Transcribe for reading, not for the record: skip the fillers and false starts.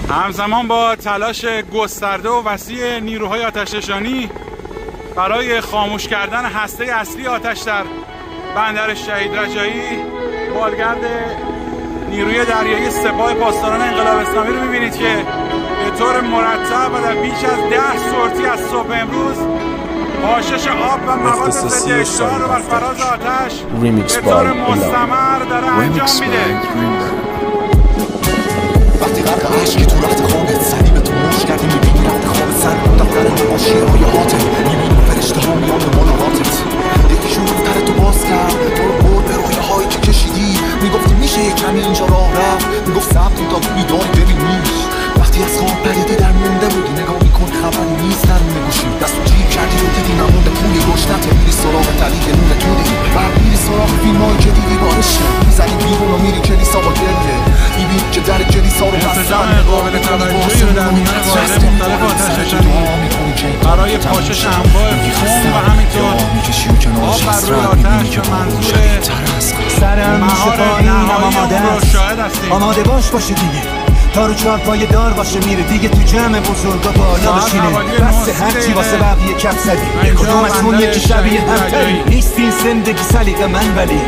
همزمان با تلاش گسترده و وسیع نیروهای آتش‌نشانی برای خاموش کردن هسته اصلی آتش در بندر شهید رجایی، بالگرد نیروی دریایی سپاه پاسداران انقلاب اسلامی رو می‌بینید که به طور مرتب و در بیش از 10 سورتی از صبح امروز پاشش آب و مواد ضد اشتعال رو بر فراز آتش به طور مستمر داره انجام میده. وقتی غرق عشقی تو رفت خوابت سری به تو مش کردی میبینی رفت خواب سر دفتر با شیرهای حاطم میبینی فرشته ها میان به ملاقاتت یکیشون دفتر تو باز کرد تو رو برد به رویه هایی که کشیدی میگفتی میشه یه کمی اینجا راه رفت میگفت سبتی تا بیداری ببینیش وقتی از خواب پریدی در مونده بودی نگاه میکن خبری نیست درون گوشی دستو جیب کردی رو دیدی نمونده پولی گشنته میری سراغ تلیق نون تودی بعد میری سراغ فیلمایی که دیدی با عشق میزنی بیرون و میری کلیسا با گریه میبینی که در کلیسا رو انسجام قابل توجهی رو در میان واحد مختلف آتش‌نشانی برای پاشش انواع خون و همینطور آب بر روی آتش به منظور مهار نهایی اون رو شاهد هستیم. آماده باشه دیگه تا رو چهار پای دار باشه میره دیگه تو جمع بزرگا بالا بشینه بسته هرچی واسه بقیه کف زدی کدوم از اون یکی شبیه همتری نیست این زندگی سلیقه من ولی